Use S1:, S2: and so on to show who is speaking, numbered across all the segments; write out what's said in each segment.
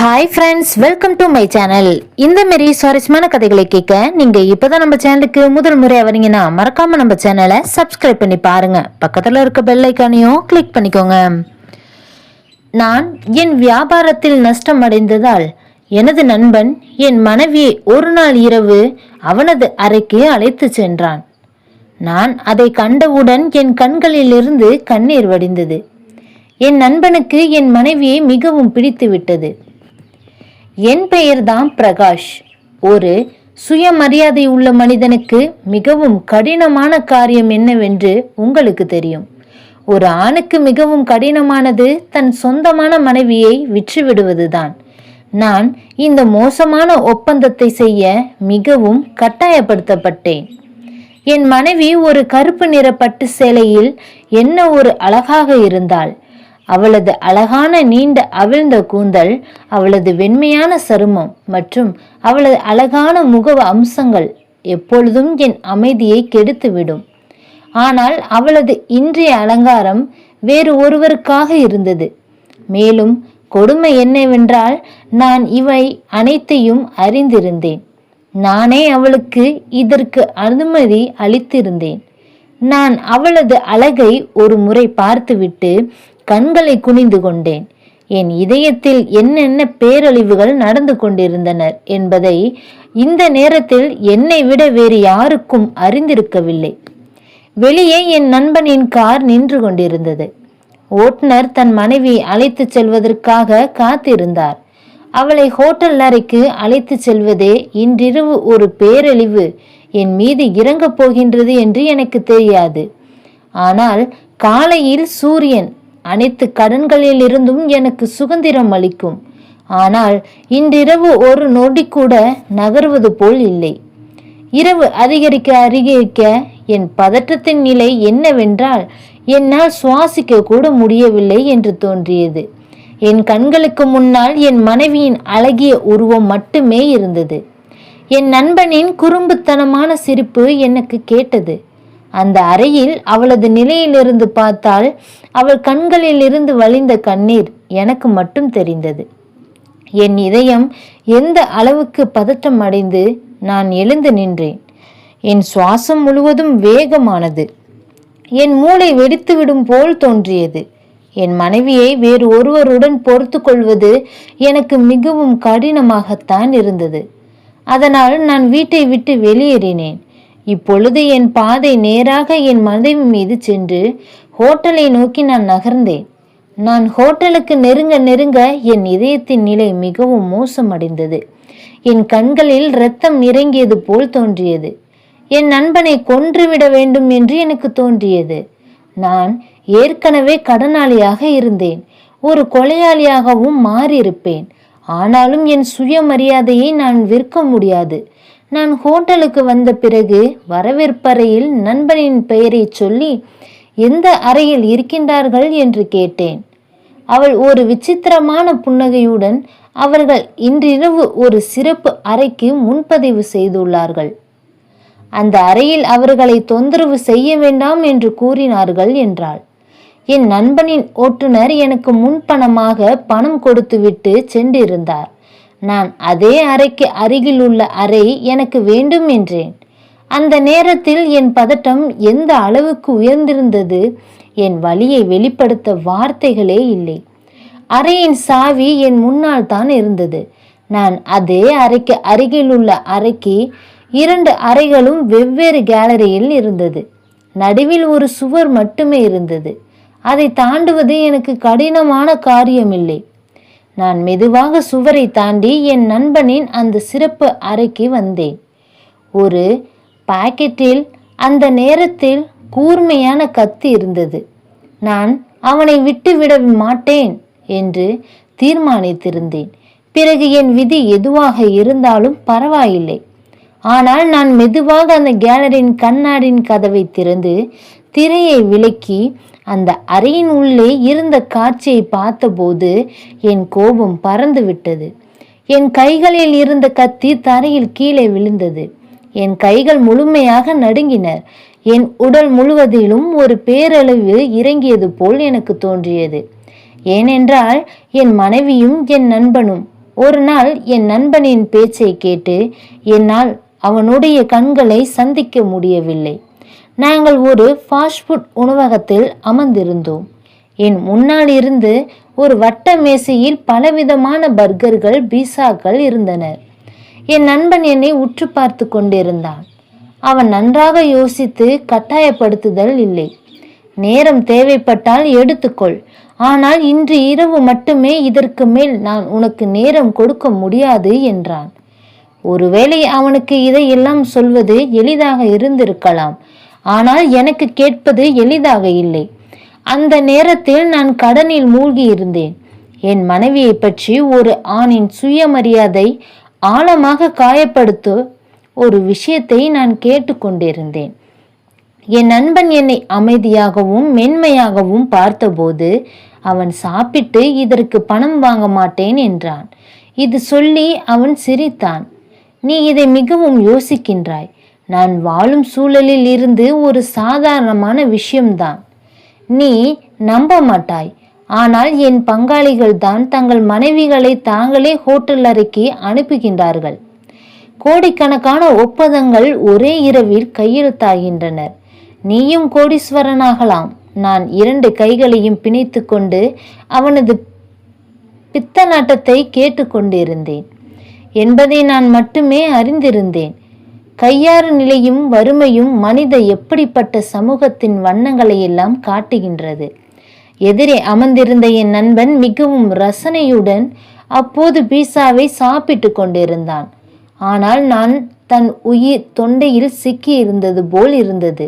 S1: Hi friends, welcome to my channel. இந்த மாரி சுவாரஸ்யமான கதைகளை கேட்க நீங்க இப்பதான் நம்ம சேனலுக்கு முதல் முறையா வரீங்கன்னா மறக்காம நம்ம சேனலை சப்ஸ்கிரைப் பண்ணி பாருங்க. பக்கத்துல இருக்க பெல் ஐக்கானையும் கிளிக் பண்ணிக்கோங்க. நான் என் வியாபாரத்தில் நஷ்டம் அடைந்ததால் எனது நண்பன் என் மனைவியை ஒரு நாள் இரவு அவனது அறைக்கு அழைத்து சென்றான். நான் அதை கண்டவுடன் என் கண்களிலிருந்து கண்ணீர் வடிந்தது. என் நண்பனுக்கு என் மனைவியை மிகவும் பிடித்து விட்டது. என் பெயர்தான் பிரகாஷ். ஒரு சுயமரியாதை உள்ள மனிதனுக்கு மிகவும் கடினமான காரியம் என்னவென்று உங்களுக்கு தெரியும். ஒரு ஆணுக்கு மிகவும் கடினமானது தன் சொந்தமான மனைவியை விற்றுவிடுவதுதான். நான் இந்த மோசமான ஒப்பந்தத்தை செய்ய மிகவும் கட்டாயப்படுத்தப்பட்டேன். என் மனைவி ஒரு கருப்பு நிற பட்டு சேலையில் என்ன ஒரு அழகாக இருந்தாள். அவளது அழகான நீண்ட அவிழ்ந்த கூந்தல், அவளது வெண்மையான சருமம் மற்றும் அவளது அழகான முக அம்சங்கள் எப்பொழுதும் என் அமைதியை கெடுத்துவிடும். ஆனால் அவளது இன்றைய அலங்காரம் வேறு ஒருவருக்காக இருந்தது. மேலும் கொடுமை என்னவென்றால், நான் இவை அனைத்தையும் அறிந்திருந்தேன். நானே அவளுக்கு இதற்கு அனுமதி அளித்திருந்தேன். நான் அவளது அழகை ஒரு முறை பார்த்துவிட்டு கண்களை குனிந்து கொண்டேன். என் இதயத்தில் என்னென்ன பேரழிவுகள் நடந்து கொண்டிருந்தனர் என்பதை இந்த நேரத்தில் என்னை விட வேறு யாருக்கும் அறிந்திருக்கவில்லை. வெளியே என் நண்பனின் கார் நின்று கொண்டிருந்தது. ஓட்டுநர் தன் மனைவியை அழைத்து செல்வதற்காக காத்திருந்தார். அவளை ஹோட்டல் அறைக்கு அழைத்து செல்வதே இன்றிரவு ஒரு பேரழிவு என் மீது இறங்கப் போகின்றது என்று எனக்கு தெரியாது. ஆனால் காலையில் சூரியன் அனைத்து கடன்களில் இருந்தும் எனக்கு சுதந்திரம் அளிக்கும். ஆனால் இன்றிரவு ஒரு நொடி கூட நகர்வது போல் இல்லை. இரவு அதிகரிக்க என் பதற்றத்தின் நிலை என்னவென்றால், என்னால் சுவாசிக்க கூட முடியவில்லை என்று தோன்றியது. என் கண்களுக்கு முன்னால் என் மனைவியின் அழகிய உருவம் மட்டுமே இருந்தது. என் நண்பனின் குறும்புத்தனமான சிரிப்பு எனக்கு கேட்டது. அந்த அறையில் அவளது நிலையிலிருந்து பார்த்தால் அவள் கண்களில் இருந்து வழிந்த கண்ணீர் எனக்கு மட்டும் தெரிந்தது. என் இதயம் எந்த அளவுக்கு பதற்றம் அடைந்து நான் எழுந்து நின்றேன். என் சுவாசம் முழுவதும் வேகமானது. என் மூளை வெடித்துவிடும் போல் தோன்றியது. என் மனைவியை வேறு ஒருவருடன் பொறுத்து கொள்வது எனக்கு மிகவும் கடினமாகத்தான் இருந்தது. அதனால் நான் வீட்டை விட்டு வெளியேறினேன். இப்பொழுது என் பாதை நேராக என் மனைவி மீது சென்று ஹோட்டலை நோக்கி நான் நகர்ந்தேன். நான் ஹோட்டலுக்கு நெருங்க நெருங்க என் இதயத்தின் நிலை மிகவும் மோசமடைந்தது. என் கண்களில் இரத்தம் இறங்கியது போல் தோன்றியது. என் நண்பனை கொன்றுவிட வேண்டும் என்று எனக்கு தோன்றியது. நான் ஏற்கனவே கடனாளியாக இருந்தேன். ஒரு கொலையாளியாகவும் மாறியிருப்பேன். ஆனாலும் என் சுயமரியாதையை நான் விற்க முடியாது. நான் ஹோட்டலுக்கு வந்த பிறகு வரவேற்பறையில் நண்பனின் பெயரை சொல்லி எந்த அறையில் இருக்கின்றார்கள் என்று கேட்டேன். அவள் ஒரு விசித்திரமான புன்னகையுடன், அவர்கள் இன்றிரவு ஒரு சிறப்பு அறைக்கு முன்பதிவு செய்துள்ளார்கள். அந்த அறையில் அவர்களை தொந்தரவு செய்ய வேண்டாம் என்று கூறினார்கள் என்றாள். என் நண்பனின் ஓட்டுநர் எனக்கு முன்பணமாக பணம் கொடுத்துவிட்டு சென்றிருந்தார். நான் அதே அறைக்கு அருகில் உள்ள அறை எனக்கு வேண்டும் என்றேன். அந்த நேரத்தில் என் பதட்டம் எந்த அளவுக்கு உயர்ந்திருந்தது, என் வலியை வெளிப்படுத்த வார்த்தைகளே இல்லை. அறையின் சாவி என் முன்னால் தான் இருந்தது. நான் அதே அறைக்கு அருகில் உள்ள அறைக்கு 2 அறைகளும் வெவ்வேறு கேலரியில் இருந்தது. நடுவில் ஒரு சுவர் மட்டுமே இருந்தது. அதை தாண்டுவது எனக்கு கடினமான காரியமில்லை. நான் மெதுவாக சுவரை தாண்டி என் நண்பனின் அந்த சிறப்பு அறைக்கு வந்தேன். ஒரு பாக்கெட்டில் அந்த நேரத்தில் கூர்மையான கத்தி இருந்தது. நான் அவனை விட்டுவிட மாட்டேன் என்று தீர்மானித்திருந்தேன். பிறகு என் விதி எதுவாக இருந்தாலும் பரவாயில்லை. ஆனால் நான் மெதுவாக அந்த கேலரியின் கண்ணாடியின் கதவை திறந்து திரையை விலக்கி அந்த அறையின் உள்ளே இருந்த காட்சியை பார்த்தபோது என் கோபம் பறந்து விட்டது. என் கைகளில் இருந்த கத்தி தரையில் கீழே விழுந்தது. என் கைகள் முழுமையாக நடுங்கின. என் உடல் முழுவதிலும் ஒரு பேரழிவு இறங்கியது போல் எனக்கு தோன்றியது. ஏனென்றால் என் மனைவியும் என் நண்பனும் ஒரு நாள் என் நண்பனின் பேச்சை கேட்டு என்னால் அவனுடைய கண்களை சந்திக்க முடியவில்லை. நாங்கள் ஒரு ஃபாஸ்ட் ஃபுட் உணவகத்தில் அமர்ந்திருந்தோம். என் முன்னால் இருந்து ஒரு வட்ட மேசையில் பலவிதமான பர்கர்கள், பீஸாக்கள் இருந்தன. என் நண்பன் என்னை உற்று பார்த்து கொண்டிருந்தான். அவன் நன்றாக யோசித்து கட்டாயப்படுத்துதல் இல்லை. நேரம் தேவைப்பட்டால் எடுத்துக்கொள், ஆனால் இன்று இரவு மட்டுமே, இதற்கு மேல் நான் உனக்கு நேரம் கொடுக்க முடியாது என்றான். ஒருவேளை அவனுக்கு இதையெல்லாம் சொல்வது எளிதாக இருந்திருக்கலாம். ஆனால் எனக்கு கேட்பது எளிதாக இல்லை. அந்த நேரத்தில் நான் கடனில் மூழ்கி இருந்தேன். என் மனைவியை பற்றி ஒரு ஆணின் சுயமரியாதை ஆழமாக காயப்படுத்த ஒரு விஷயத்தை நான் கேட்டுக்கொண்டிருந்தேன். என் நண்பன் என்னை அமைதியாகவும் மென்மையாகவும் பார்த்தபோது அவன் சாப்பிட்டு இதற்கு பணம் வாங்க மாட்டேன் என்றான். இது சொல்லி அவன் சிரித்தான். நீ இதை மிகவும் யோசிக்கின்றாய். நான் வாழும் சூழலில் இருந்து ஒரு சாதாரணமான விஷயம்தான். நீ நம்ப மாட்டாய். ஆனால் என் பங்காளிகள் தான் தங்கள் மனைவிகளை தாங்களே ஹோட்டல் அறைக்கு அனுப்புகின்றார்கள். கோடிக்கணக்கான ஒப்பந்தங்கள் ஒரே இரவில் கையெழுத்தாகின்றனர். நீயும் கோடீஸ்வரனாகலாம். நான் 2 கைகளையும் பிணைத்து கொண்டு அவனது பித்தநாட்டத்தை கேட்டுக்கொண்டிருந்தேன் என்பதை நான் மட்டுமே அறிந்திருந்தேன். கையாறு நிலையும் வறுமையும் மனித எப்படிப்பட்ட சமூகத்தின் வண்ணங்களை எல்லாம் காட்டுகின்றது. எதிரே அமர்ந்திருந்த என் நண்பன் மிகவும் ரசனையுடன் அப்போது பீஸாவை சாப்பிட்டு கொண்டிருந்தான். ஆனால் நான் தன் உயிர் தொண்டையில் சிக்கி இருந்தது போல் இருந்தது.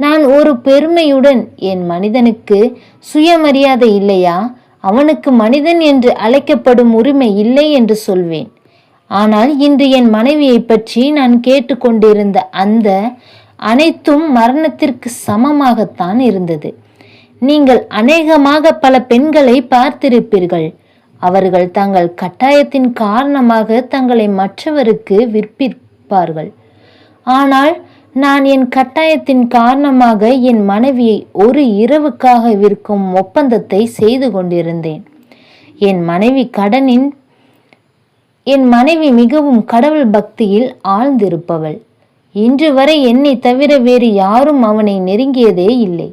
S1: நான் ஒரு பெருமையுடன், என் மனிதனுக்கு சுயமரியாதை இல்லையா, அவனுக்கு மனிதன் என்று அழைக்கப்படும் உரிமை இல்லை என்று சொல்வேன். ஆனால் இன்று என் மனைவியை பற்றி நான் கேட்டுக்கொண்டிருந்த அந்த அனைத்தும் மரணத்திற்கு சமமாகத்தான் இருந்தது. நீங்கள் அநேகமாக பல பெண்களை பார்த்திருப்பீர்கள். அவர்கள் தங்கள் கட்டாயத்தின் காரணமாக தங்களை மற்றவருக்கு விற்பிப்பார்கள். ஆனால் நான் என் கட்டாயத்தின் காரணமாக என் மனைவியை ஒரு இரவுக்காக விற்கும் ஒப்பந்தத்தை செய்து கொண்டிருந்தேன். என் மனைவி மிகவும் கடவுள் பக்தியில் ஆழ்ந்திருப்பவள். இன்று வரை என்னை தவிர வேறு யாரும் அவனை நெருங்கியதே இல்லை.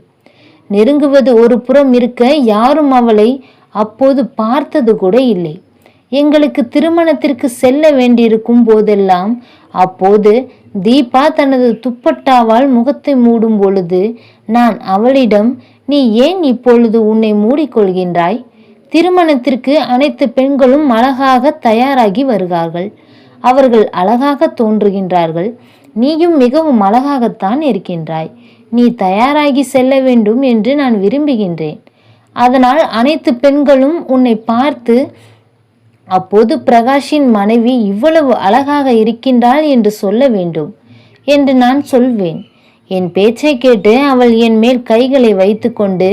S1: நெருங்குவது ஒரு புறம் இருக்க, யாரும் அவளை அப்போது பார்த்தது கூட இல்லை. எங்களுக்கு திருமணத்திற்கு செல்ல வேண்டியிருக்கும் போதெல்லாம், அப்போது தீபா தனது துப்பட்டாவால் முகத்தை மூடும் பொழுது நான் அவளிடம், நீ ஏன் இப்பொழுது உன்னை மூடிக்கொள்கின்றாய்? திருமணத்திற்கு அனைத்து பெண்களும் அழகாக தயாராகி வருகிறார்கள். அவர்கள் அழகாக தோன்றுகின்றார்கள். நீயும் மிகவும் அழகாகத்தான் இருக்கின்றாய். நீ தயாராகி செல்ல வேண்டும் என்று நான் விரும்புகின்றேன். அதனால் அனைத்து பெண்களும் உன்னை பார்த்து, அப்போது பிரகாஷின் மனைவி இவ்வளவு அழகாக இருக்கின்றாள் என்று சொல்ல வேண்டும் என்று நான் சொல்வேன். என் பேச்சை கேட்டு அவள் என் மேல் கைகளை வைத்துக்கொண்டு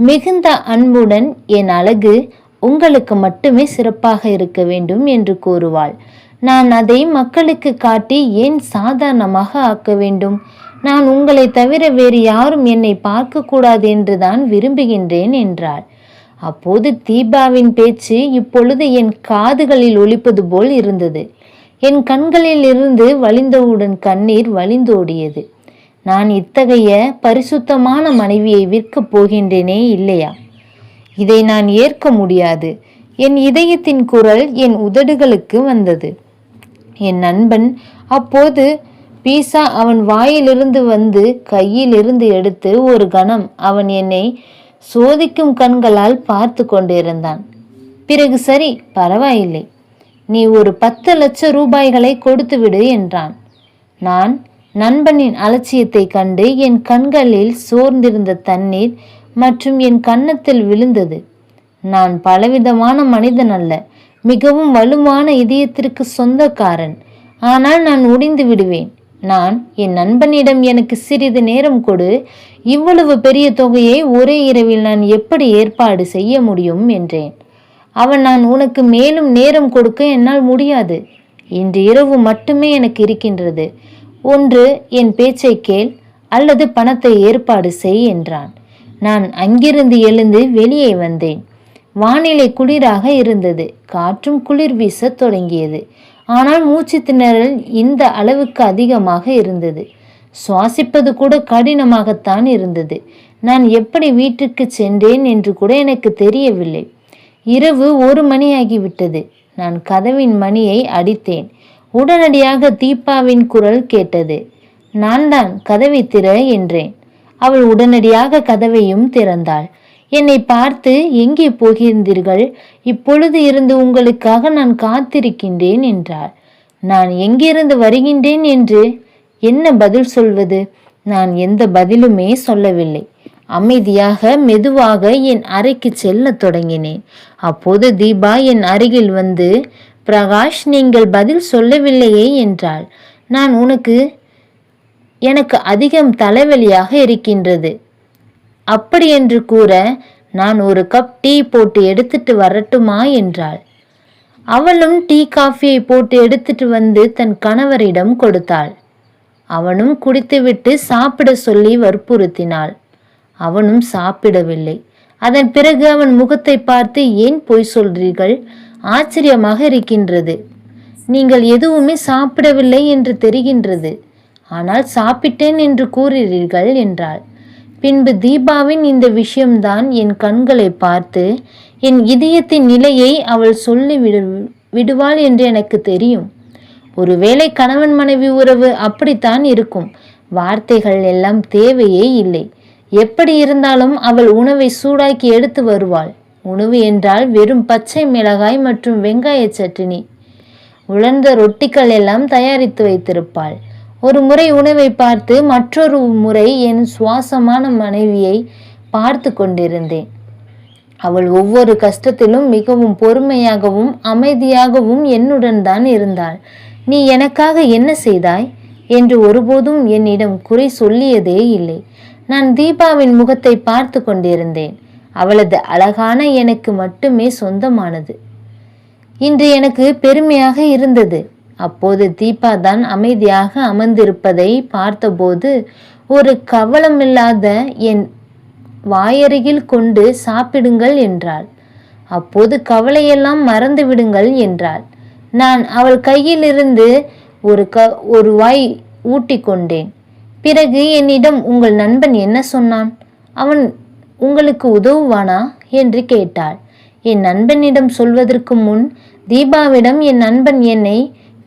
S1: மிகுந்த அன்புடன், என் அழகு உங்களுக்கு மட்டுமே சிறப்பாக இருக்க வேண்டும் என்று கூறுவாள். நான் அதை மக்களுக்கு காட்டி ஏன் சாதாரணமாக ஆக்க வேண்டும்? நான் உங்களை தவிர வேறு யாரும் என்னை பார்க்கக்கூடாது என்றுதான் விரும்புகின்றேன் என்றாள். அப்போது தீபாவின் பேச்சு இப்பொழுது என் காதுகளில் ஒலிப்பது போல் இருந்தது. என் கண்களில் இருந்து வழிந்தவுடன் கண்ணீர் வழிந்தோடியது. நான் இத்தகைய பரிசுத்தமான மனைவியை விற்கப் போகின்றேனே இல்லையா? இதை நான் ஏற்க முடியாது. என் இதயத்தின் குரல் என் உதடுகளுக்கு வந்தது. என் நண்பன் அப்போது பீஸா அவன் வாயிலிருந்து வந்து கையில் இருந்து எடுத்து ஒரு கணம் அவன் என்னை சோதிக்கும் கண்களால் பார்த்து கொண்டிருந்தான். பிறகு, சரி, பரவாயில்லை, நீ ஒரு 10 லட்சம் ரூபாய்களை கொடுத்து விடு என்றான். நான் நண்பனின் அலட்சியத்தை கண்டு என் கண்களில் சோர்ந்திருந்த தண்ணீர் மற்றும் என் கன்னத்தில் விழுந்தது. நான் பலவிதமான மனிதன் அல்ல, மிகவும் வலுவான இதயத்திற்கு சொந்தக்காரன். ஆனால் நான் ஒடிந்து விடுவேன். நான் என் நண்பனிடம், எனக்கு சிறிது நேரம் கொடு, இவ்வளவு பெரிய தொகையை ஒரே இரவில் நான் எப்படி ஏற்பாடு செய்ய முடியும் என்றேன். அவன், நான் உனக்கு மேலும் நேரம் கொடுக்க என்னால் முடியாது. இன்று இரவு மட்டுமே எனக்கு இருக்கின்றது. ஒன்று என் பேச்சை கேள், அல்லது பணத்தை ஏற்பாடு செய் என்றான். நான் அங்கிருந்து எழுந்து வெளியே வந்தேன். வானிலை குளிராக இருந்தது. காற்றும் குளிர் வீசத் தொடங்கியது. ஆனால் மூச்சு திணறல் இந்த அளவுக்கு அதிகமாக இருந்தது. சுவாசிப்பது கூட கடினமாகத்தான் இருந்தது. நான் எப்படி வீட்டுக்கு சென்றேன் என்று கூட எனக்கு தெரியவில்லை. இரவு 1 மணியாகிவிட்டது. நான் கதவின் மணியை அடித்தேன். உடனடியாக தீபாவின் குரல் கேட்டது. நான் தான், கதவை திற என்றேன். அவள் உடனடியாக கதவையும் திறந்தாள். என்னை பார்த்து, எங்கே போகின்றீர்கள்? இப்பொழுது இருந்து உங்களுக்காக நான் காத்திருக்கின்றேன் என்றாள். நான் எங்கிருந்து வருகின்றேன் என்று என்ன பதில் சொல்வது? நான் எந்த பதிலுமே சொல்லவில்லை. அமைதியாக மெதுவாக என் அறைக்கு செல்ல தொடங்கினேன். அப்போது தீபா என் அருகில் வந்து, பிரகாஷ், நீங்கள் பதில் சொல்லவில்லையே என்றாள். நான் எனக்கு அதிகம் தலைவலியாக இருக்கின்றது. அப்படி என்று கூற, நான் ஒரு கப் டீ போட்டு எடுத்துட்டு வரட்டுமா என்றாள். அவளும் டீ காஃபியை போட்டு எடுத்துட்டு வந்து தன் கணவரிடம் கொடுத்தாள். அவனும் குடித்துவிட்டு சாப்பிட சொல்லி வற்புறுத்தினாள். அவனும் சாப்பிடவில்லை. அதன் பிறகு அவன் முகத்தை பார்த்து, ஏன் பொய் சொல்றீர்கள்? ஆச்சரியமாக இருக்கின்றது. நீங்கள் எதுவுமே சாப்பிடவில்லை என்று தெரிகின்றது. ஆனால் சாப்பிட்டேன் என்று கூறுகிறீர்கள் என்றாள். பின்பு தீபாவின் இந்த விஷயம்தான் என் கண்களை பார்த்து என் இதயத்தின் நிலையை அவள் சொல்லி விடுவாள் என்று எனக்கு தெரியும். ஒருவேளை கணவன் மனைவி உறவு அப்படித்தான் இருக்கும். வார்த்தைகள் எல்லாம் தேவையே இல்லை. எப்படி இருந்தாலும் அவள் உணவை சூடாக்கி எடுத்து வருவாள். உணவு என்றால் வெறும் பச்சை மிளகாய் மற்றும் வெங்காய சட்னி. உலர்ந்த ரொட்டிகள் எல்லாம் தயாரித்து வைத்திருப்பாள். ஒரு முறை உணவை பார்த்து மற்றொரு முறை என் சுவாசமான மனைவியை பார்த்து கொண்டிருந்தேன். அவள் ஒவ்வொரு கஷ்டத்திலும் மிகவும் பொறுமையாகவும் அமைதியாகவும் என்னுடன் தான் இருந்தாள். நீ எனக்காக என்ன செய்தாய் என்று ஒருபோதும் என்னிடம் குறை சொல்லியதே இல்லை. நான் தீபாவின் முகத்தை பார்த்து கொண்டிருந்தேன். அவளது அழகான எனக்கு மட்டுமே சொந்தமானது. இன்று எனக்கு பெருமையாக இருந்தது. அப்போது தீபா தான் அமைதியாக அமர்ந்திருப்பதை பார்த்தபோது, ஒரு கவலமில்லாத என் வாயருகில் கொண்டு சாப்பிடுங்கள் என்றாள். அப்போது கவலையெல்லாம் மறந்து விடுங்கள் என்றாள். நான் அவள் கையிலிருந்து ஒரு வாய் ஊட்டி கொண்டேன். பிறகு என்னிடம், உங்கள் நண்பன் என்ன சொன்னான்? அவன் உங்களுக்கு உதவுவானா என்று கேட்டாள். என் நண்பனிடம் சொல்வதற்கு முன் தீபாவிடம், என் நண்பன் என்னை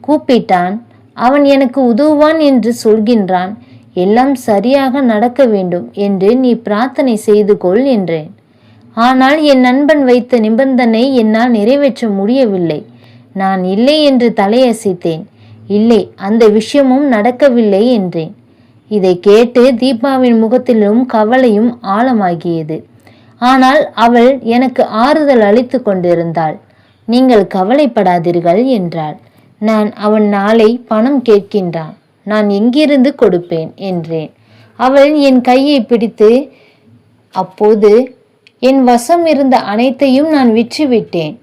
S1: கூப்பிட்டான், அவன் எனக்கு உதவுவான் என்று சொல்கின்றான், எல்லாம் சரியாக நடக்க வேண்டும் என்று நீ பிரார்த்தனை செய்து கொள் என்றேன். ஆனால் என் நண்பன் வைத்த நிபந்தனை என்னால் நிறைவேற்ற முடியவில்லை. நான் இல்லை என்று தலையசைத்தேன். இல்லை, அந்த விஷயமும் நடக்கவில்லை என்றேன். இதை கேட்டு தீபாவின் முகத்திலும் கவலையும் ஆழமாகியது. ஆனால் அவள் எனக்கு ஆறுதல் அளித்து கொண்டிருந்தாள். நீங்கள் கவலைப்படாதீர்கள் என்றாள். நான், அவன் நாளை பணம் கேட்கின்றான், நான் எங்கிருந்து கொடுப்பேன் என்றேன். அவள் என் கையை பிடித்து, அப்போது என் வசம் இருந்த அனைத்தையும் நான் விற்றுவிட்டேன்.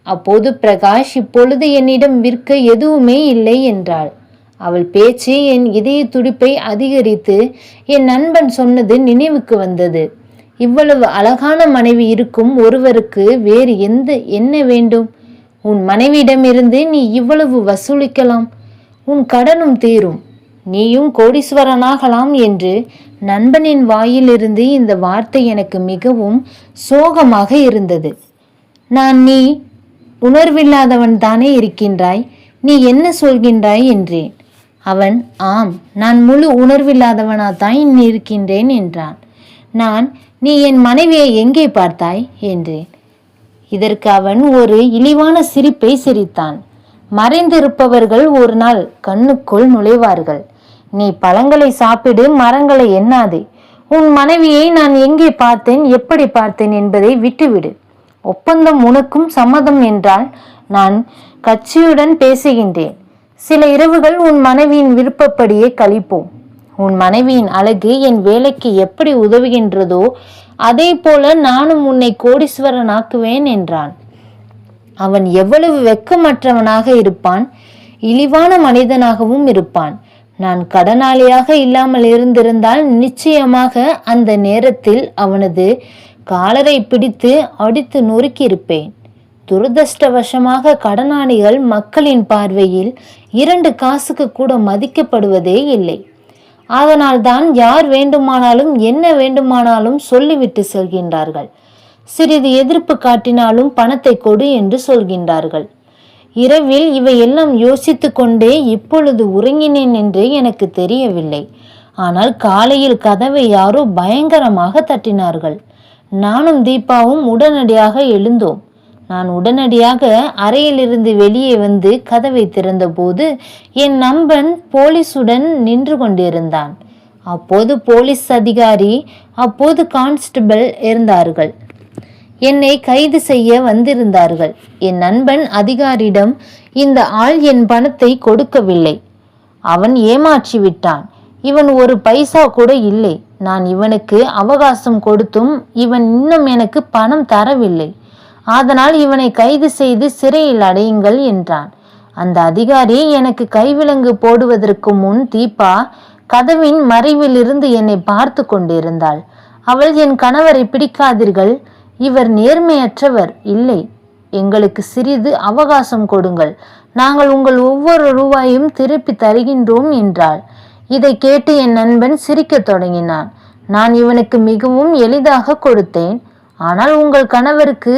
S1: அப்போது பிரகாஷ், இப்பொழுது என்னிடம் விற்க எதுவுமே இல்லை என்றாள். அவள் பேச்சு என் இதய துடிப்பை அதிகரித்து என் நண்பன் சொன்னது நினைவுக்கு வந்தது. இவ்வளவு அழகான மனைவி இருக்கும் ஒருவருக்கு வேறு என்ன வேண்டும்? உன் மனைவியிடமிருந்து நீ இவ்வளவு வசூலிக்கலாம், உன் கடனும் தீரும், நீயும் கோடீஸ்வரனாகலாம் என்று நண்பனின் வாயிலிருந்து இந்த வார்த்தை எனக்கு மிகவும் சோகமாக இருந்தது. நீ உணர்வில்லாதவன் தானே இருக்கின்றாய், நீ என்ன சொல்கின்றாய் என்றேன். அவன், ஆம், நான் முழு உணர்வில்லாதவனாதான் இருக்கின்றேன் என்றான். நீ என் மனைவியை எங்கே பார்த்தாய் என்றேன். இதற்கு அவன் ஒரு இழிவான சிரிப்பை சிரித்தான். மறைந்திருப்பவர்கள் ஒரு நாள் கண்ணுக்குள் நுழைவார்கள். நீ பழங்களை சாப்பிடு, மரங்களை எண்ணாதே. உன் மனைவியை நான் எங்கே பார்த்தேன், எப்படி பார்த்தேன் என்பதை விட்டுவிடு. ஒப்பந்தம் உனக்கும் சம்மதம் என்றால் நான் கட்சியுடன் பேசுகின்றேன். சில இரவுகள் உன் மனைவியின் விருப்பப்படியே கழிப்போம். உன் மனைவியின் அழகு என் வேலைக்கு எப்படி உதவுகின்றதோ அதே போல நானும் உன்னை கோடீஸ்வரனாக்குவேன் என்றான். அவன் எவ்வளவு வெட்கமற்றவனாக இருப்பான், இழிவான மனிதனாகவும் இருப்பான். நான் கடனாளியாக இல்லாமல் இருந்திருந்தால் நிச்சயமாக அந்த நேரத்தில் அவனது காலரை பிடித்து அடித்து நொறுக்கியிருப்பேன். துரதிர்ஷ்டவசமாக கடனாளிகள் மக்களின் பார்வையில் 2 காசுக்கு கூட மதிக்கப்படுவதே இல்லை. அதனால்தான் யார் வேண்டுமானாலும் என்ன வேண்டுமானாலும் சொல்லிவிட்டு செல்கின்றார்கள். சிறிது எதிர்ப்பு காட்டினாலும் பணத்தை கொடு என்று சொல்கின்றார்கள். இரவில் இவையெல்லாம் யோசித்து கொண்டே இப்பொழுது உறங்கினேன் என்று எனக்கு தெரியவில்லை. ஆனால் காலையில் கதவை யாரோ பயங்கரமாக தட்டினார்கள். நானும் தீபாவும் உடனடியாக எழுந்தோம். நான் உடனடியாக அறையிலிருந்து வெளியே வந்து கதவை திறந்தபோது என் நண்பன் போலீசுடன் நின்று கொண்டிருந்தான். அப்போது போலீஸ் அதிகாரி, அப்போது கான்ஸ்டபிள் இருந்தார்கள். என்னை கைது செய்ய வந்திருந்தார்கள். என் நண்பன் அதிகாரியிடம், இந்த ஆள் என் பணத்தை கொடுக்கவில்லை, அவன் ஏமாற்றி விட்டான், இவன் ஒரு பைசா கூட இல்லை, நான் இவனுக்கு அவகாசம் கொடுத்தும் இவன் இன்னும் எனக்கு பணம் தரவில்லை, அதனால் இவனை கைது செய்து சிறையில் அடையுங்கள் என்றான். அந்த அதிகாரி எனக்கு கைவிலங்கு போடுவதற்கு முன் தீபா கதவின் மறைவிலிருந்து என்னை பார்த்து கொண்டிருந்தாள். அவள், என் கணவரை பிடிக்காதீர்கள், இவர் நேர்மையற்றவர், இல்லை, எங்களுக்கு சிறிது அவகாசம் கொடுங்கள், நாங்கள் உங்கள் ஒவ்வொரு ரூபாயும் திருப்பி தருகின்றோம் என்றாள். இதை கேட்டு என் நண்பன் சிரிக்கத் தொடங்கினான். நான் இவனுக்கு மிகவும் எளிதாக கொடுத்தேன், ஆனால் உங்கள் கணவருக்கு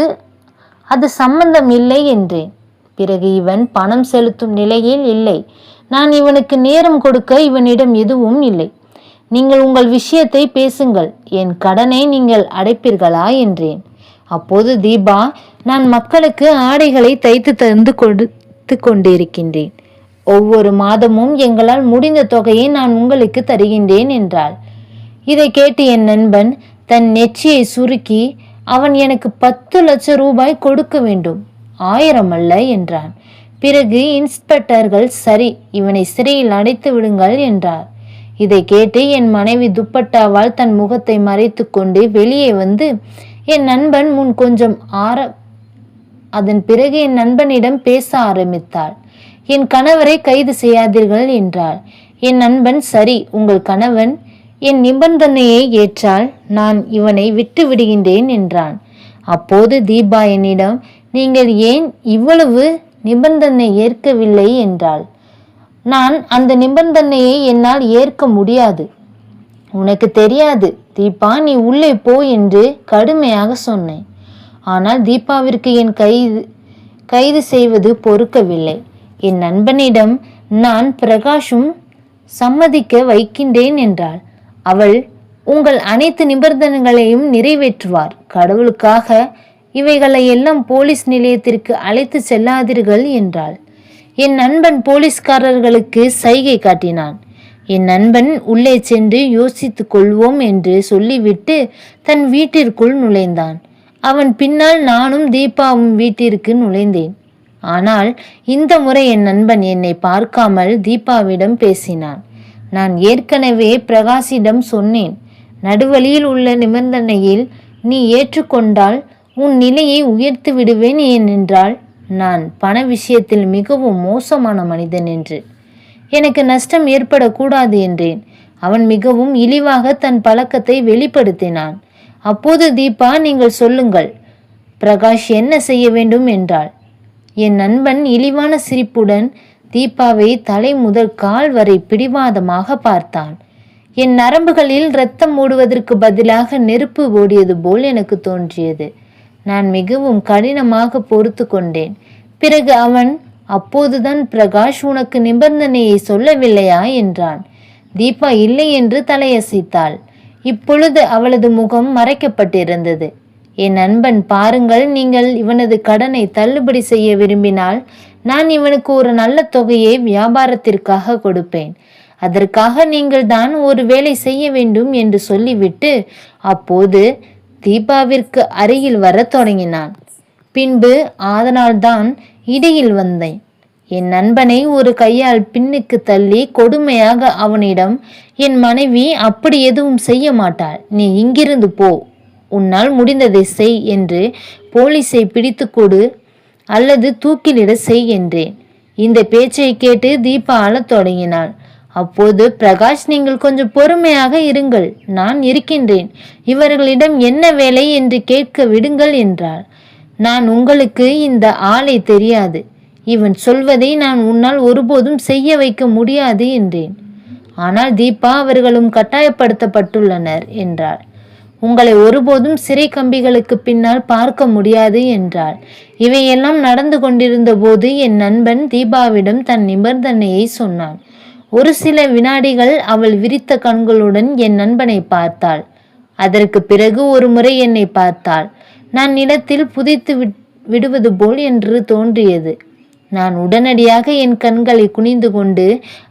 S1: அது சம்பந்தம் இல்லை என்றேன். பிறகு இவன் பணம் செலுத்தும் நிலையில் இல்லை, நான் இவனுக்கு நேரம் கொடுக்க இவனிடம் எதுவும் இல்லை, நீங்கள் உங்கள் விஷயத்தை பேசுங்கள், என் கடனை நீங்கள் அடைப்பீர்களா என்றேன். அப்போது தீபா, நான் மக்களுக்கு ஆடைகளை தைத்து தந்து கொடுத்து கொண்டிருக்கின்றேன், ஒவ்வொரு மாதமும் எங்களால் முடிந்த தொகையை நான் உங்களுக்கு தருகின்றேன் என்றாள். இதை கேட்டு என் நண்பன் தன் நெற்றியை சுருக்கி, அவன் எனக்கு 10 லட்சம் ரூபாய் கொடுக்க வேண்டும், 1000 அல்ல என்றான். பிறகு இன்ஸ்பெக்டர்கள், சரி, இவனை சிறையில் அடைத்து விடுங்கள் என்றார். இதை கேட்டு என் மனைவி துப்பட்டாவால் தன் முகத்தை மறைத்து கொண்டு வெளியே வந்து என் நண்பன் முன் கொஞ்சம் அதன் பிறகு என் நண்பனிடம் பேச ஆரம்பித்தாள். என் கணவரை கைது செய்யாதீர்கள் என்றாள். என் நண்பன், சரி, உங்கள் கணவன் என் நிபந்தனையை ஏற்றால் நான் இவனை விட்டு விடுகின்றேன் என்றான். அப்போது தீபா என்னிடம், நீங்கள் ஏன் இவ்வளவு நிபந்தனை ஏற்கவில்லை என்றாள். நான், அந்த நிபந்தனையை என்னால் ஏற்க முடியாது, உனக்கு தெரியாது தீபா, நீ உள்ளே போ என்று கடுமையாக சொன்னேன். ஆனால் தீபாவிற்கு என் கைது செய்வது பொறுக்கவில்லை. என் நண்பனிடம், நான் பிரகாஷும் சம்மதிக்க வைக்கின்றேன் என்றாள். அவள், உங்கள் அனைத்து நிபந்தனைகளையும் நிறைவேற்றுவார், கடவுளுக்காக இவைகளை எல்லாம் போலீஸ் நிலையத்திற்கு அழைத்து செல்லாதீர்கள் என்றாள். என் நண்பன் போலீஸ்காரர்களுக்கு சைகை காட்டினான். என் நண்பன் உள்ளே சென்று யோசித்து கொள்வோம் என்று சொல்லிவிட்டு தன் வீட்டிற்குள் நுழைந்தான். அவன் பின்னால் நானும் தீபாவும் வீட்டிற்கு நுழைந்தேன். ஆனால் இந்த முறை என் நண்பன் என்னை பார்க்காமல் தீபாவிடம் பேசினான். நான் ஏற்கனவே பிரகாஷிடம் சொன்னேன், நடுவழியில் உள்ள நிபந்தனையில் நீ ஏற்றுக்கொண்டால் உன் நிலையை உயர்த்தி விடுவேன் ஏனென்றால் நான் பண விஷயத்தில் மிகவும் மோசமான மனிதன் என்று, எனக்கு நஷ்டம் ஏற்படக்கூடாது என்றேன். அவன் மிகவும் இழிவாக தன் பழக்கத்தை வெளிப்படுத்தினான். அப்போது தீபா, நீங்கள் சொல்லுங்கள், பிரகாஷ் என்ன செய்ய வேண்டும் என்றாள். என் நண்பன் இழிவான சிரிப்புடன் தீபாவை தலை முதல் கால் வரை பிடிவாதமாக பார்த்தான். என் நரம்புகளில் இரத்தம் ஓடுவதற்கு பதிலாக நெருப்பு ஓடியது போல் எனக்கு தோன்றியது. நான் மிகவும் கடினமாக பொறுத்து கொண்டேன். பிறகு அவன், அப்போதுதான் பிரகாஷ் உனக்கு நிபந்தனையை சொல்லவில்லையா என்றான். தீபா இல்லை என்று தலையசைத்தாள். இப்பொழுது அவளது முகம் மறைக்கப்பட்டிருந்தது. என் நண்பன், பாருங்கள், நீங்கள் இவனது கடனை தள்ளுபடி செய்ய விரும்பினால் நான் இவனுக்கு ஒரு நல்ல தொகையை வியாபாரத்திற்காக கொடுப்பேன், அதற்காக நீங்கள் தான் ஒரு வேலை செய்ய வேண்டும் என்று சொல்லிவிட்டு அப்போது தீபாவிற்கு அருகில் வர தொடங்கினான். பின்பு அதனால்தான் இடையில் வந்தேன். என் நண்பனை ஒரு கையால் பின்னுக்கு தள்ளி கொடுமையாக அவனிடம், என் மனைவி அப்படி எதுவும் செய்ய மாட்டாள், நீ இங்கிருந்து போ, உன்னால் முடிந்ததை செய் என்று போலீஸை பிடித்து கொடு அல்லது தூக்கிலிட செய் என்றேன். இந்த பேச்சை கேட்டு தீபா அழத் தொடங்கினாள். அப்போது பிரகாஷ், நீங்கள் கொஞ்சம் பொறுமையாக இருங்கள், நான் இருக்கின்றேன், இவர்களிடம் என்ன வேலை என்று கேட்க விடுங்கள் என்றார். நான் உங்களுக்கு இந்த ஆளை தெரியாது, இவன் சொல்வதை நான் உன்னால் ஒருபோதும் செய்ய வைக்க முடியாது என்றேன். ஆனால் தீபா அவர்களும் கட்டாயப்படுத்தப்பட்டுள்ளனர் என்றார். உங்களை ஒருபோதும் சிறை கம்பிகளுக்கு பின்னால் பார்க்க முடியாது என்றாள். இவையெல்லாம் நடந்து கொண்டிருந்த போது என் நண்பன் தீபாவிடம் தன் நிபந்தனையை சொன்னான். ஒரு சில வினாடிகள் அவள் விரித்த கண்களுடன் என் நண்பனை பார்த்தாள். அதற்கு பிறகு ஒரு முறை என்னை பார்த்தாள். நான் நிலத்தில் புதைத்து விடுவது போல் என்று தோன்றியது. நான் உடனடியாக என் கண்களை குனிந்து கொண்டு,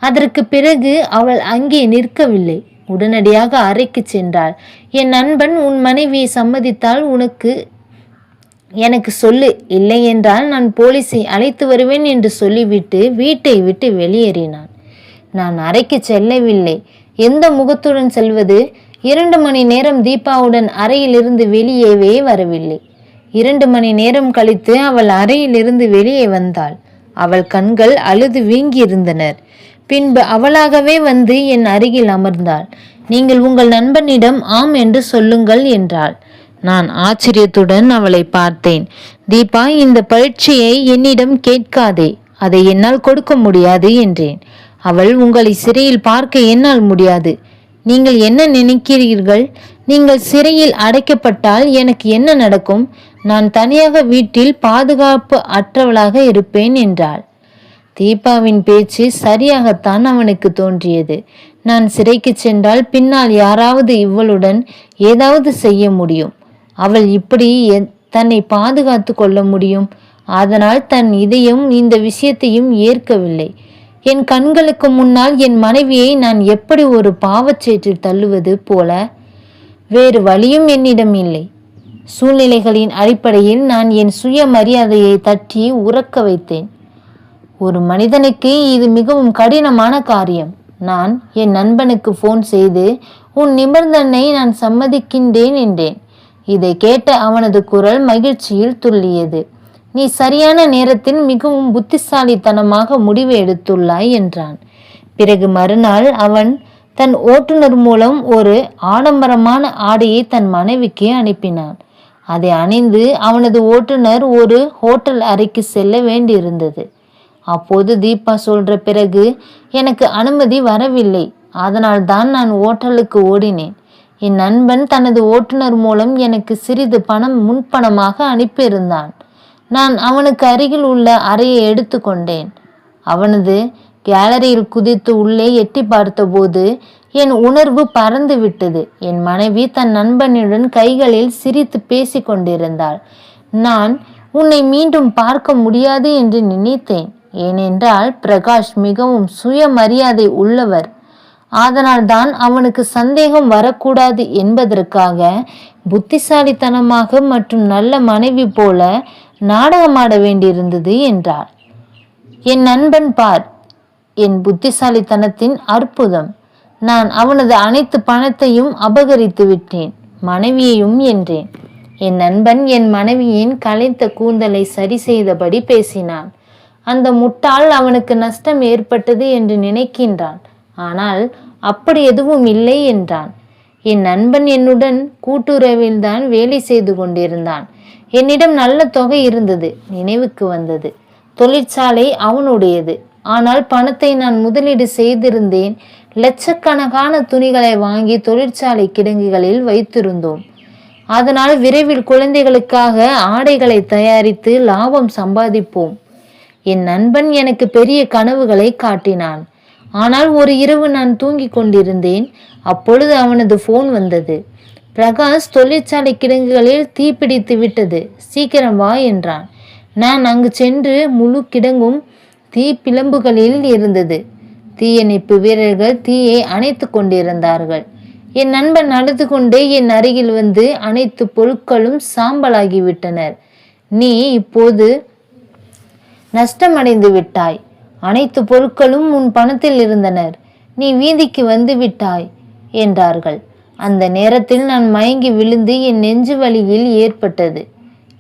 S1: அதற்கு பிறகு அவள் அங்கே நிற்கவில்லை, உடனடியாக அறைக்கு சென்றாள். என் நண்பன், உன் மனைவியை சம்மதித்தால் எனக்கு சொல்லு, இல்லை என்றால் நான் போலீஸை அழைத்து வருவேன் என்று சொல்லிவிட்டு வீட்டை விட்டு வெளியேறினான். நான் அறைக்கு செல்லவில்லை. எந்த முகத்துடன் செல்வது? 2 மணி நேரம் தீபாவுடன் அறையிலிருந்து வெளியேவே வரவில்லை. 2 மணி நேரம் கழித்து அவள் அறையிலிருந்து வெளியே வந்தாள். அவள் கண்கள் அழுது வீங்கியிருந்தனர். பின்பு அவளாகவே வந்து என் அருகில் அமர்ந்தாள். நீங்கள் உங்கள் நண்பனிடம் ஆம் என்று சொல்லுங்கள் என்றாள். நான் ஆச்சரியத்துடன் அவளை பார்த்தேன். தீபா, இந்த பரீட்சையை என்னிடம் கேட்காதே, அதை என்னால் கொடுக்க முடியாது என்றேன். அவள், உங்களை சிறையில் பார்க்க என்னால் முடியாது. நீங்கள் என்ன நினைக்கிறீர்கள்? நீங்கள் சிறையில் அடைக்கப்பட்டால் எனக்கு என்ன நடக்கும்? நான் தனியாக வீட்டில் பாதுகாப்பு அற்றவளாக இருப்பேன் என்றாள். தீபாவின் பேச்சு சரியாகத்தான் அவனுக்கு தோன்றியது. நான் சிறைக்கு சென்றால் பின்னால் யாராவது இவளுடன் ஏதாவது செய்ய முடியும். அவள் இப்படி தன்னை பாதுகாத்து கொள்ள முடியும். அதனால் தன் இதயம் இந்த விஷயத்தையும் ஏற்கவில்லை. என் கண்களுக்கு முன்னால் என் மனைவியை நான் எப்படி ஒரு பாவச்சேற்றில் தள்ளுவது போல? வேறு வழியும் என்னிடம் இல்லை. சூழ்நிலைகளின் அடிப்படையில் நான் என் சுய மரியாதையை தட்டி உறக்க வைத்தேன். ஒரு மனிதனுக்கு இது மிகவும் கடினமான காரியம். நான் என் நண்பனுக்கு ஃபோன் செய்து, உன் நிபந்தனை நான் சம்மதிக்கின்றேன் என்றேன். இதை கேட்ட அவனது குரல் மகிழ்ச்சியில் துள்ளியது. நீ சரியான நேரத்தில் மிகவும் புத்திசாலித்தனமாக முடிவு எடுத்துள்ளாய் என்றான். பிறகு மறுநாள் அவன் தன் ஓட்டுநர் மூலம் ஒரு ஆடம்பரமான ஆடையை தன் மனைவிக்கு அனுப்பினான். அதை அணிந்து அவனது ஓட்டுநர் ஒரு ஹோட்டல் அறைக்கு செல்ல வேண்டியிருந்தது. அப்போது தீபா சொல்ற பிறகு எனக்கு அனுமதி வரவில்லை. அதனால் தான் நான் ஓட்டலுக்கு ஓடினேன். என் நண்பன் தனது ஓட்டுநர் மூலம் எனக்கு சிறிது பணம் முன்பணமாக அனுப்பியிருந்தான். நான் அவனுக்கு அருகில் உள்ள அறையை எடுத்து கொண்டேன். அவனது கேலரியில் குதித்து உள்ளே எட்டி பார்த்தபோது என் உணர்வு பறந்து விட்டது. என் மனைவி தன் நண்பனுடன் கைகளில் சிரித்து பேசி கொண்டிருந்தாள். நான் உன்னை மீண்டும் பார்க்க முடியாது என்று நினைத்தேன். ஏனென்றால் பிரகாஷ் மிகவும் சுயமரியாதை உள்ளவர். அதனால் தான் அவனுக்கு சந்தேகம் வரக்கூடாது என்பதற்காக புத்திசாலித்தனமாக மற்றும் நல்ல மனைவி போல நாடகமாட வேண்டியிருந்தது என்றார். என் நண்பன் பார், என் புத்திசாலித்தனத்தின் அற்புதம். நான் அவனது அனைத்து பணத்தையும் அபகரித்து விட்டேன், மனைவியையும் என்றேன். என் நண்பன் என் மனைவியின் களைத்த கூந்தலை சரி செய்தபடி பேசினான். அந்த முட்டாள் அவனுக்கு நஷ்டம் ஏற்பட்டது என்று நினைக்கின்றான், ஆனால் அப்படி எதுவும் இல்லை என்றான். என் நண்பன் என்னுடன் கூட்டுறவில்தான் வேலை செய்து கொண்டிருந்தான். என்னிடம் நல்ல தொகை இருந்தது. நினைவுக்கு வந்தது. தொழிற்சாலை அவனுடையது. ஆனால் பணத்தை நான் முதலீடு செய்திருந்தேன். லட்சக்கணக்கான துணிகளை வாங்கி தொழிற்சாலை கிடங்குகளில் வைத்திருந்தோம். அதனால் விரைவில் குழந்தைகளுக்காக ஆடைகளை தயாரித்து லாபம் சம்பாதிப்போம். என் நண்பன் எனக்கு பெரிய கனவுகளை காட்டினான். ஆனால் ஒரு இரவு நான் தூங்கிக் கொண்டிருந்தேன். அப்பொழுது அவனது போன் வந்தது. பிரகாஷ், தொழிற்சாலை கிடங்குகளில் தீப்பிடித்து விட்டது, சீக்கிரம் வா என்றான். நான் அங்கு சென்று முழு கிடங்கும் தீ பிளம்புகளில் இருந்தது. தீயணைப்பு வீரர்கள் தீயை அணைத்து கொண்டிருந்தார்கள். என் நண்பன் அழுது கொண்டே என் அருகில் வந்து, அனைத்து பொருட்களும் சாம்பலாகிவிட்டனர். நீ இப்போது நஷ்டமடைந்து விட்டாய். அனைத்து பொருட்களும் உன் பணத்தில் இருந்தனர். நீ வீதிக்கு வந்து விட்டாய் என்றார்கள். அந்த நேரத்தில் நான் மயங்கி விழுந்து என் நெஞ்சு வலியில் ஏற்பட்டது.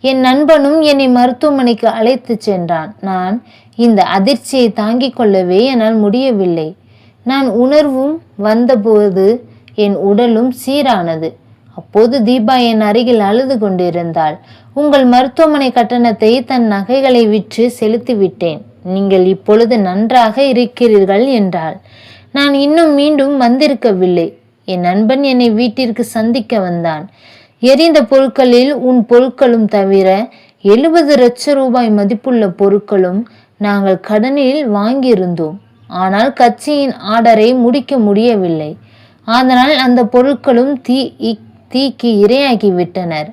S1: என் நண்பனும் என்னை மருத்துவமனைக்கு அழைத்து சென்றான். நான் இந்த அதிர்ச்சியை தாங்கிக் கொள்ளவே என்னால் முடியவில்லை. நான் உணர்வும் வந்தபோது என் உடலும் சீரானது. அப்போது தீபா என் அருகில் அழுது கொண்டிருந்தாள். உங்கள் மருத்துவமனை கட்டணத்தை தன் நகைகளை விற்று செலுத்தி விட்டேன். நீங்கள் இப்பொழுது நன்றாக இருக்கிறீர்கள் என்றாள். நான் இன்னும் மீண்டும் வந்திருக்கவில்லை. என் நண்பன் என்னை வீட்டிற்கு சந்திக்க வந்தான். எரிந்த பொருட்களில் உன் பொருட்களும் தவிர 70 லட்சம் ரூபாய் மதிப்புள்ள பொருட்களும் நாங்கள் கடனில் வாங்கியிருந்தோம். ஆனால் கட்சியின் ஆர்டரை முடிக்க முடியவில்லை. அதனால் அந்த பொருட்களும் தீக்கு இரையாகி விட்டனர்.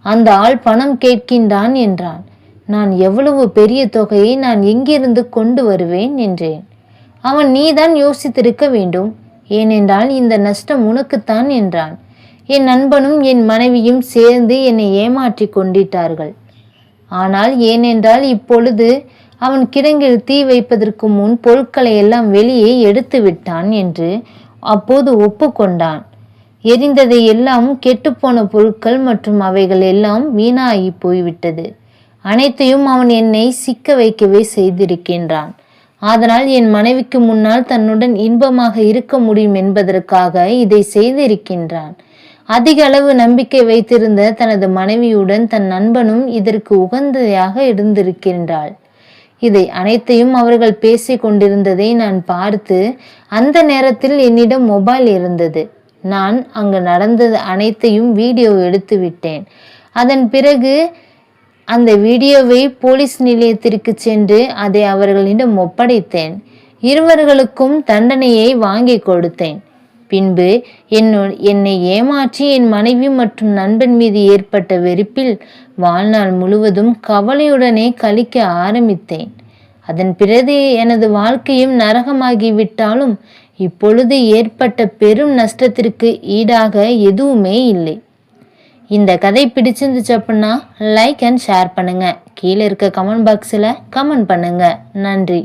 S1: அந்த ஆள் பணம் கேட்கின்றான் என்றான். நான் எவ்வளவு பெரிய தொகையை நான் எங்கிருந்து கொண்டு வருவேன் என்றேன். அவன் நீதான் யோசித்திருக்க வேண்டும், ஏனென்றால் இந்த நஷ்டம் உனக்குத்தான் என்றான். என் நண்பனும் என் மனைவியும் சேர்ந்து என்னை ஏமாற்றி கொண்டிட்டார்கள். ஆனால் ஏனென்றால் இப்பொழுது அவன் கிடங்கில் தீ வைப்பதற்கு முன் பொருட்களை எல்லாம் வெளியே எடுத்து விட்டான் என்று அப்போது ஒப்புக்கொண்டான். எரிந்ததை எல்லாம் கெட்டுப்போன பொருட்கள் மற்றும் அவைகள் எல்லாம் வீணாகி போய்விட்டது. அனைத்தையும் அவன் என்னை சிக்க வைக்கவே செய்திருக்கின்றான். அதனால் என் மனைவிக்கு முன்னால் தன்னுடன் இன்பமாக இருக்க முடியும் என்பதற்காக இதை செய்திருக்கின்றான். அதிக அளவு நம்பிக்கை வைத்திருந்த தனது மனைவியுடன் தன் நண்பனும் இதற்கு உகந்தையாக இருந்திருக்கின்றாள். இதை அனைத்தையும் அவர்கள் பேசி கொண்டிருந்ததை நான் பார்த்து, அந்த நேரத்தில் என்னிடம் மொபைல் இருந்தது. நான் அங்கு நடந்தது அனைத்தையும் வீடியோ எடுத்து விட்டேன். அதன் பிறகு அந்த வீடியோவை போலீஸ் நிலையத்திற்கு சென்று அதை அவர்களிடம் ஒப்படைத்தேன். இருவர்களுக்கும் தண்டனையை வாங்கி கொடுத்தேன். பின்பு என்னை ஏமாற்றி என் மனைவி மற்றும் நண்பன் மீது ஏற்பட்ட வெறுப்பில் வாழ்நாள் முழுவதும் கவலையுடனே கழிக்க ஆரம்பித்தேன். அதன் பிறகு எனது வாழ்க்கையும் நரகமாகிவிட்டாலும் இப்பொழுது ஏற்பட்ட பெரும் நஷ்டத்திற்கு ஈடாக எதுவுமே இல்லை. இந்த கதை பிடிச்சிருந்துச்சு அப்படின்னா லைக் அண்ட் ஷேர் பண்ணுங்க. கீழே இருக்க கமெண்ட் பாக்ஸில் கமெண்ட் பண்ணுங்க. நன்றி.